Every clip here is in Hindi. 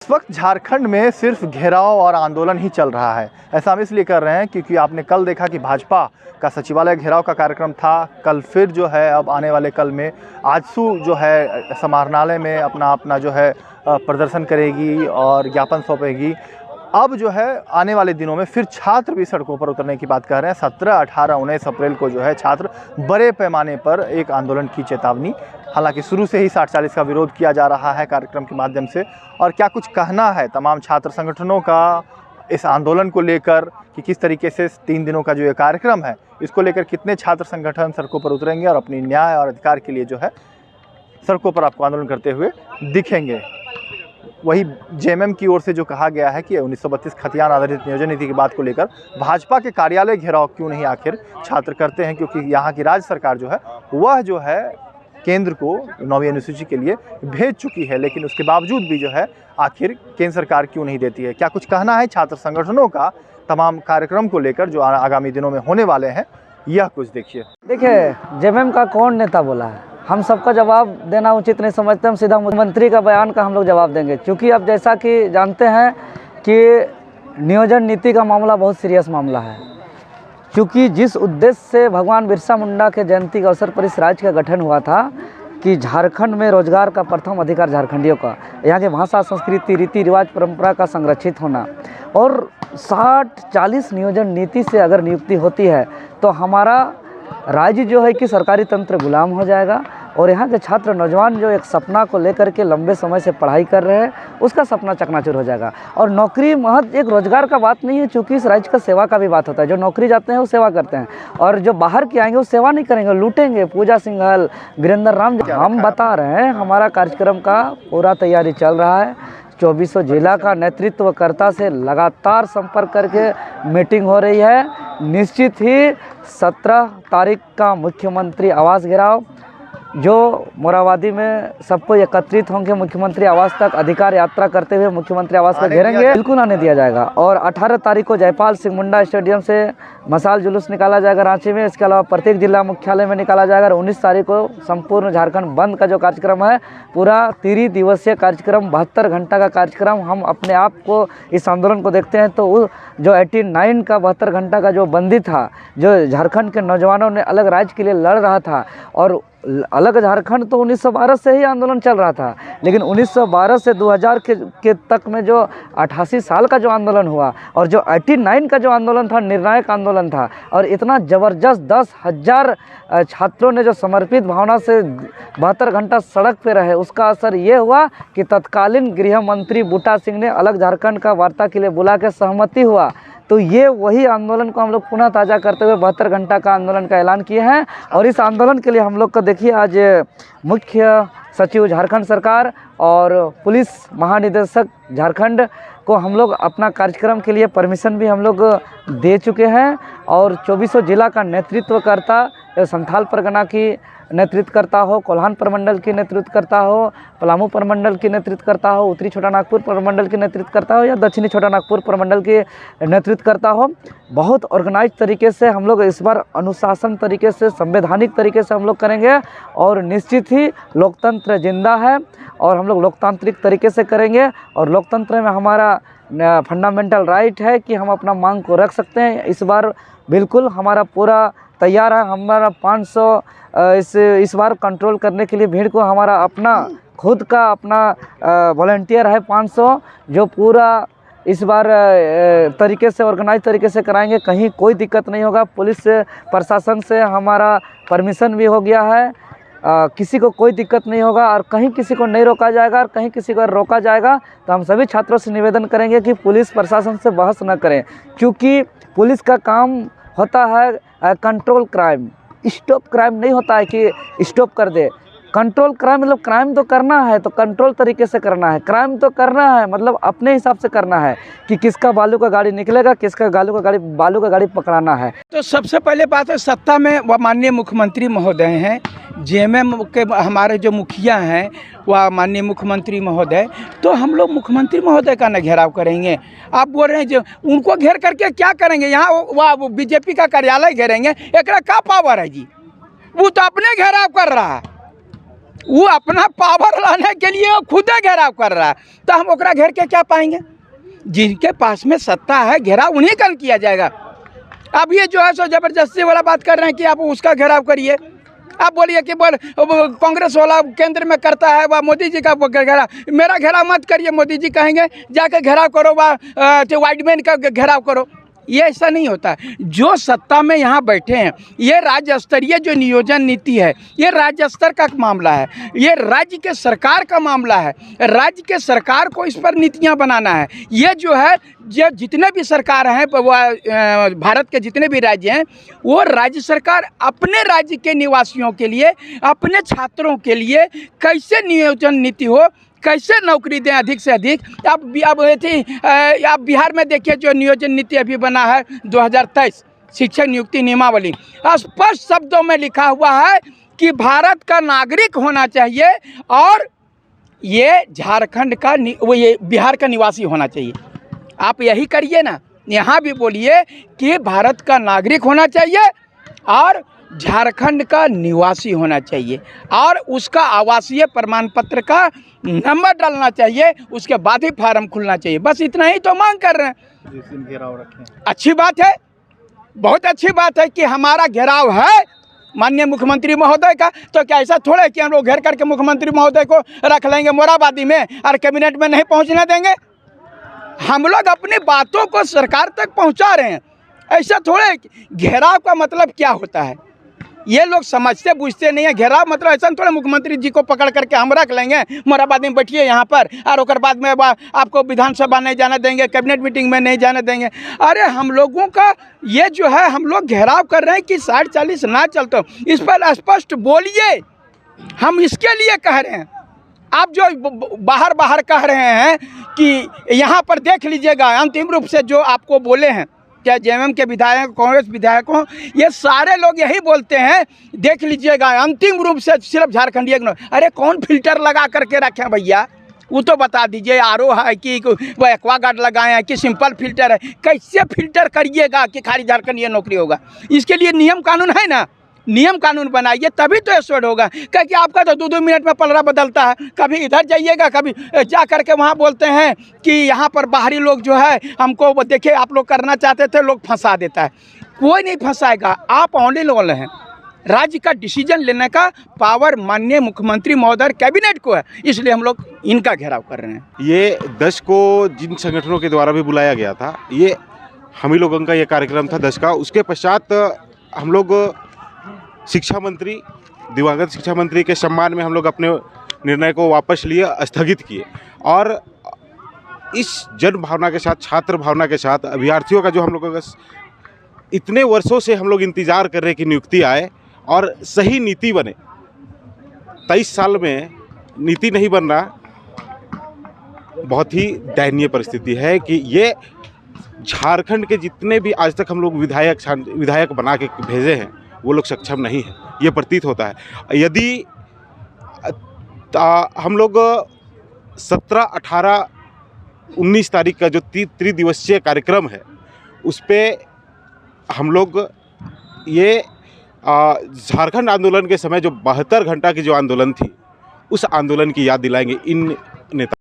इस वक्त झारखंड में सिर्फ घेराव और आंदोलन ही चल रहा है। ऐसा हम इसलिए कर रहे हैं क्योंकि आपने कल देखा कि भाजपा का सचिवालय घेराव का कार्यक्रम था। कल फिर जो है अब आने वाले कल में आजसू जो है समाहरणालय में अपना जो है प्रदर्शन करेगी और ज्ञापन सौंपेगी। अब जो है आने वाले दिनों में फिर छात्र भी सड़कों पर उतरने की बात कर रहे हैं। 17, 18, 19 अप्रैल को जो है छात्र बड़े पैमाने पर एक आंदोलन की चेतावनी। हालांकि शुरू से ही 60-40 का विरोध किया जा रहा है कार्यक्रम के माध्यम से। और क्या कुछ कहना है तमाम छात्र संगठनों का इस आंदोलन को लेकर कि किस तरीके से 3 दिनों का जो ये कार्यक्रम है इसको लेकर कितने छात्र संगठन सड़कों पर उतरेंगे और अपनी न्याय और अधिकार के लिए जो है सड़कों पर आपको आंदोलन करते हुए दिखेंगे। वही जेएमएम की ओर से जो कहा गया है कि 1932 खतियान आधारित नियोजन नीति की बात को लेकर भाजपा के कार्यालय घेराव क्यों नहीं आखिर छात्र करते हैं, क्योंकि यहाँ की राज्य सरकार जो है वह जो है केंद्र को 9वीं अनुसूची के लिए भेज चुकी है, लेकिन उसके बावजूद भी जो है आखिर केंद्र सरकार क्यों नहीं देती है। क्या कुछ कहना है छात्र संगठनों का तमाम कार्यक्रम को लेकर जो आगामी दिनों में होने वाले हैं, यह कुछ देखिए। देखिए, जेएमएम का कौन नेता बोला है, हम सबका जवाब देना उचित नहीं समझते। हम सीधा मुख्यमंत्री का बयान का हम लोग जवाब देंगे, क्योंकि अब जैसा कि जानते हैं कि नियोजन नीति का मामला बहुत सीरियस मामला है। क्योंकि जिस उद्देश्य से भगवान बिरसा मुंडा के जयंती के अवसर पर इस राज्य का गठन हुआ था कि झारखंड में रोजगार का प्रथम अधिकार झारखंडियों का, यहाँ के भाषा, संस्कृति, रीति रिवाज, परंपरा का संरक्षित होना, और 60-40 नियोजन नीति से अगर नियुक्ति होती है तो हमारा राज्य जो है कि सरकारी तंत्र गुलाम हो जाएगा। और यहाँ के छात्र नौजवान जो एक सपना को लेकर के लंबे समय से पढ़ाई कर रहे हैं, उसका सपना चकनाचूर हो जाएगा। और नौकरी महज एक रोजगार का बात नहीं है, चूँकि इस राज्य का सेवा का भी बात होता है। जो नौकरी जाते हैं वो सेवा करते हैं, और जो बाहर के आएंगे वो सेवा नहीं करेंगे, लूटेंगे। पूजा सिंघल, वीरेंद्र राम, हम बता रहे हैं हमारा कार्यक्रम का पूरा तैयारी चल रहा है। 2400 जिला का नेतृत्वकर्ता से लगातार संपर्क करके मीटिंग हो रही है। निश्चित ही 17 तारीख का मुख्यमंत्री आवास घेराव, जो मोराबादी में सबको एकत्रित होंगे मुख्यमंत्री आवास तक, अधिकार यात्रा करते हुए मुख्यमंत्री आवास पर घेरेंगे, बिल्कुल आने दिया जाएगा। और 18 तारीख को जयपाल सिंह मुंडा स्टेडियम से मसाल जुलूस निकाला जाएगा रांची में। इसके अलावा प्रत्येक जिला मुख्यालय में निकाला जाएगा। और 19 तारीख को संपूर्ण झारखंड बंद का जो कार्यक्रम है, पूरा 30 दिवसीय कार्यक्रम, 72 घंटा का कार्यक्रम। हम अपने आप को इस आंदोलन को देखते हैं तो जो 89 का 72 घंटा का जो बंदी था, जो झारखंड के नौजवानों ने अलग राज्य के लिए लड़ रहा था, और अलग झारखंड तो 1912 से ही आंदोलन चल रहा था, लेकिन 1912 से 2000 के तक में जो 88 साल का जो आंदोलन हुआ, और जो 89 का जो आंदोलन था, निर्णायक आंदोलन था, और इतना ज़बरदस्त 10,000 छात्रों ने जो समर्पित भावना से 72 घंटा सड़क पे रहे, उसका असर ये हुआ कि तत्कालीन गृह मंत्री बूटा सिंह ने अलग झारखंड का वार्ता के लिए बुला के सहमति हुआ। तो ये वही आंदोलन को हम लोग पुनः ताज़ा करते हुए 72 घंटा का आंदोलन का ऐलान किए हैं। और इस आंदोलन के लिए हम लोग को देखिए, आज मुख्य सचिव झारखंड सरकार और पुलिस महानिदेशक झारखंड को हम लोग अपना कार्यक्रम के लिए परमिशन भी हम लोग दे चुके हैं। और 2400 जिला का नेतृत्वकर्ता, संथाल परगना की नेतृत्व करता हो, कोल्हान प्रमंडल की नेतृत्व करता हो, पलामू प्रमंडल की नेतृत्व करता हो, उत्तरी छोटा नागपुर प्रमंडल की नेतृत्व करता हो, या दक्षिणी छोटा नागपुर प्रमंडल के नेतृत्व करता हो, बहुत ऑर्गेनाइज तरीके से हम लोग इस बार अनुशासन तरीके से, संवैधानिक तरीके से हम लोग करेंगे। और निश्चित ही लोकतंत्र जिंदा है और हम लोग लोकतांत्रिक तरीके से करेंगे। और लोकतंत्र में हमारा फंडामेंटल राइट है कि हम अपना मांग को रख सकते हैं। इस बार बिल्कुल हमारा पूरा तैयार है। हमारा 500 इस बार कंट्रोल करने के लिए भीड़ को हमारा अपना खुद का अपना वॉलंटियर है 500, जो पूरा इस बार तरीके से ऑर्गेनाइज तरीके से कराएंगे। कहीं कोई दिक्कत नहीं होगा। पुलिस से, प्रशासन से हमारा परमिशन भी हो गया है, किसी को कोई दिक्कत नहीं होगा। और कहीं किसी को नहीं रोका जाएगा, और कहीं किसी को रोका जाएगा तो हम सभी छात्रों से निवेदन करेंगे कि पुलिस प्रशासन से बहस न करें, क्योंकि पुलिस का काम होता है कंट्रोल क्राइम, स्टॉप क्राइम नहीं होता है कि स्टॉप कर दे। कंट्रोल क्राइम मतलब क्राइम तो करना है तो कंट्रोल तरीके से करना है, क्राइम तो करना है मतलब अपने हिसाब से करना है कि किसका बालू का गाड़ी निकलेगा, किसका बालू का गाड़ी पकड़ाना है। तो सबसे पहले बात है, सत्ता में वह माननीय मुख्यमंत्री महोदय हैं, जेएमएम के हमारे जो मुखिया हैं वह माननीय मुख्यमंत्री महोदय। तो हम लोग मुख्यमंत्री महोदय का न घेराव करेंगे। आप बोल रहे हैं जो उनको घेर करके क्या करेंगे, यहाँ वह बीजेपी का कार्यालय घेरेंगे, एक का पावर है जी, वो तो अपने घेराव कर रहा है। वो अपना पावर लाने के लिए वो खुद घेराव कर रहा है, तो हम ओकरा घेर के क्या पाएंगे? जिनके पास में सत्ता है घेराव उन्हीं का किया जाएगा। अब ये जो है सो जबरदस्ती वाला बात कर रहे हैं कि आप उसका घेराव करिए। आप बोलिए कि कांग्रेस वाला केंद्र में करता है वह मोदी जी का घेराव, मेरा घेराव मत करिए। मोदी जी कहेंगे जाके घेराव करो, वह वाइडमैन का घेराव करो। ये ऐसा नहीं होता। जो सत्ता में यहाँ बैठे हैं, ये राज्य स्तरीय जो नियोजन नीति है, ये राज्य स्तर का मामला है, ये राज्य के सरकार का मामला है। राज्य के सरकार को इस पर नीतियाँ बनाना है। ये जो है जो जितने भी सरकार हैं, भारत के जितने भी राज्य हैं, वो राज्य सरकार अपने राज्य के निवासियों के लिए, अपने छात्रों के लिए कैसे नियोजन नीति हो, कैसे नौकरी दें अधिक से अधिक। अब आप बिहार में देखिए जो नियोजन नीति अभी बना है 2023 शिक्षक नियुक्ति नियमावली, स्पष्ट शब्दों में लिखा हुआ है कि भारत का नागरिक होना चाहिए और ये झारखंड का ये बिहार का निवासी होना चाहिए। आप यही करिए ना, यहाँ भी बोलिए कि भारत का नागरिक होना चाहिए और झारखंड का निवासी होना चाहिए और उसका आवासीय प्रमाण पत्र का नंबर डालना चाहिए, उसके बाद ही फार्म खुलना चाहिए। बस इतना ही तो मांग कर रहे हैं। घेराव रखें, अच्छी बात है, बहुत अच्छी बात है कि हमारा घेराव है माननीय मुख्यमंत्री महोदय का। तो क्या ऐसा थोड़ा है कि हम लोग घेर करके मुख्यमंत्री महोदय को रख लेंगे मोराबादी में और कैबिनेट में नहीं पहुंचने देंगे? हम लोग अपनी बातों को सरकार तक पहुंचा रहे हैं। ऐसा थोड़ा है। घेराव का मतलब क्या होता है ये लोग समझते बुझते नहीं है। घेराव मतलब ऐसा थोड़ा मुख्यमंत्री जी को पकड़ करके हम रख लेंगे, मोराबादी में बैठिए यहाँ पर, और उसके बाद में आपको विधानसभा नहीं जाने देंगे, कैबिनेट मीटिंग में नहीं जाने देंगे। अरे हम लोगों का ये जो है, हम लोग घेराव कर रहे हैं कि 60-40 ना चलते हो, इस पर स्पष्ट बोलिए। हम इसके लिए कह रहे हैं। आप जो बाहर कह रहे हैं कि यहाँ पर देख लीजिएगा, अंतिम रूप से जो आपको बोले हैं, क्या जेएमएम के विधायक, कांग्रेस विधायक हों, ये सारे लोग यही बोलते हैं, देख लीजिएगा अंतिम रूप से सिर्फ झारखंडी। अरे कौन फिल्टर लगा करके रखे हैं भैया? वो तो बता दीजिए, आरओ है कि वो एक्वागार्ड लगाए हैं कि सिंपल फिल्टर है? कैसे फिल्टर करिएगा कि खाली झारखंड ये नौकरी होगा? इसके लिए नियम कानून है ना, नियम कानून बनाइए तभी तो एश्योर्ड होगा। क्योंकि आपका तो 2-2 मिनट में पलड़ा बदलता है, कभी इधर जाइएगा, कभी जा करके वहाँ बोलते हैं कि यहाँ पर बाहरी लोग जो है हमको देखिए आप लोग करना चाहते थे, लोग फंसा देता है। कोई नहीं फंसाएगा, आप ऑनली लोग हैं। राज्य का डिसीजन लेने का पावर माननीय मुख्यमंत्री महोदय कैबिनेट को है, इसलिए हम लोग इनका घेराव कर रहे हैं। ये 10 को जिन संगठनों के द्वारा भी बुलाया गया था, ये हम ही लोगों का ये कार्यक्रम था 10 का। उसके पश्चात हम लोग शिक्षा मंत्री, दिवंगत शिक्षा मंत्री के सम्मान में हम लोग अपने निर्णय को वापस लिए, स्थगित किए। और इस जन भावना के साथ, छात्र भावना के साथ, अभ्यर्थियों का जो हम लोगों का इतने वर्षों से हम लोग इंतज़ार कर रहे हैं कि नियुक्ति आए और सही नीति बने। 23 साल में नीति नहीं बन रहा, बहुत ही दयनीय परिस्थिति है कि ये झारखंड के जितने भी आज तक हम लोग विधायक बना के भेजे हैं, वो लोग सक्षम नहीं है, ये प्रतीत होता है। यदि हम लोग 17, 18, 19 तारीख का जो त्रिदिवसीय कार्यक्रम है, उस पर हम लोग ये झारखंड आंदोलन के समय जो 72 घंटा की जो आंदोलन थी, उस आंदोलन की याद दिलाएंगे इन नेता।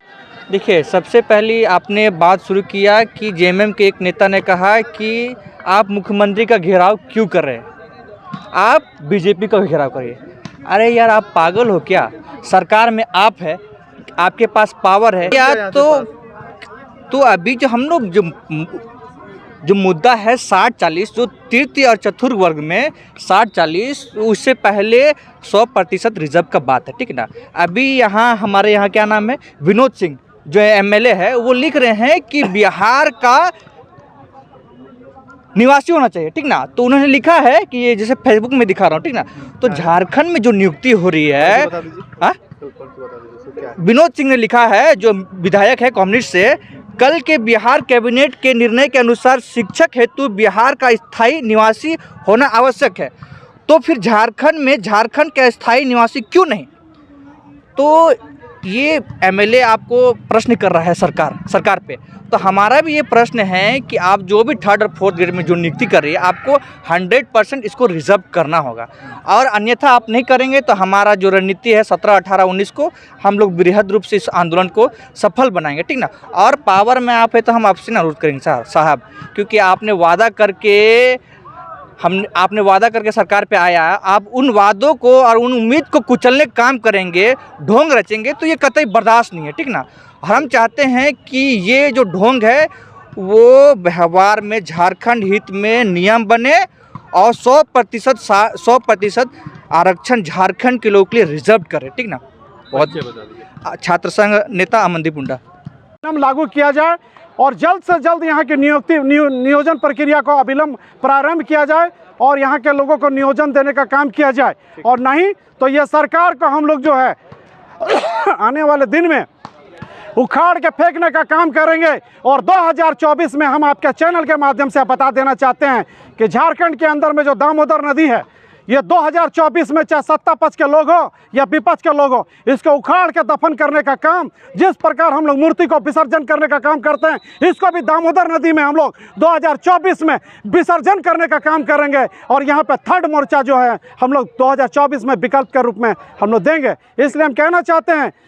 देखिए, सबसे पहले आपने बात शुरू किया कि जेएमएम के एक नेता ने कहा कि आप मुख्यमंत्री का घेराव क्यों कर रहे हैं, आप बीजेपी का घेराव करिए। अरे यार, आप पागल हो क्या? सरकार में आप है, आपके पास पावर है या तो अभी जो हम लोग जो मुद्दा है 60-40, जो तृतीय और चतुर्थ वर्ग में 60-40, उससे पहले 100% रिजर्व का बात है, ठीक है ना। अभी यहाँ हमारे यहाँ क्या नाम है, विनोद सिंह जो है एमएलए है, वो लिख रहे हैं कि बिहार का निवासी होना चाहिए, ठीक ना। तो उन्होंने लिखा है कि ये जैसे फेसबुक में दिखा रहा हूँ, ठीक ना। तो झारखंड में जो नियुक्ति हो रही है, विनोद सिंह ने लिखा है, जो विधायक है कम्युनिस्ट से, कल के बिहार कैबिनेट के निर्णय के अनुसार शिक्षक हेतु बिहार का स्थायी निवासी होना आवश्यक है। तो फिर झारखंड में झारखंड का स्थायी निवासी क्यों नहीं? तो ये एमएलए आपको प्रश्न कर रहा है सरकार पे, तो हमारा भी ये प्रश्न है कि आप जो भी थर्ड और फोर्थ ग्रेड में जो नियुक्ति कर रही है आपको 100% इसको रिजर्व करना होगा, और अन्यथा आप नहीं करेंगे तो हमारा जो रणनीति है 17, 18, 19 को हम लोग बृहद रूप से इस आंदोलन को सफल बनाएंगे, ठीक ना। और पावर में आप है तो हम आपसे अनुरोध करेंगे साहब, क्योंकि आपने वादा करके सरकार पे आया, आप उन वादों को और उन उम्मीद को कुचलने का काम करेंगे, ढोंग रचेंगे, तो ये कतई बर्दाश्त नहीं है, ठीक ना। और हम चाहते हैं कि ये जो ढोंग है वो व्यवहार में झारखंड हित में नियम बने और 100% आरक्षण झारखंड के लोगों के लिए रिजर्व करे, ठीक ना। बहुत छात्र संघ नेता अमनदीप हुंडा लागू किया जाए और जल्द से जल्द यहाँ की नियोजन प्रक्रिया को अविलंब प्रारंभ किया जाए और यहाँ के लोगों को नियोजन देने का काम किया जाए, और नहीं तो ये सरकार को हम लोग जो है आने वाले दिन में उखाड़ के फेंकने का काम करेंगे। और 2024 में हम आपके चैनल के माध्यम से बता देना चाहते हैं कि झारखंड के अंदर में जो दामोदर नदी है, ये 2024 में चाहे सत्ता पक्ष के लोग हो या विपक्ष के लोग हो, इसको उखाड़ के दफन करने का काम, जिस प्रकार हम लोग मूर्ति को विसर्जन करने का काम करते हैं, इसको भी दामोदर नदी में हम लोग 2024 में विसर्जन करने का काम करेंगे। और यहाँ पे थर्ड मोर्चा जो है हम लोग 2024 में विकल्प के रूप में हम लोग देंगे। इसलिए हम कहना चाहते हैं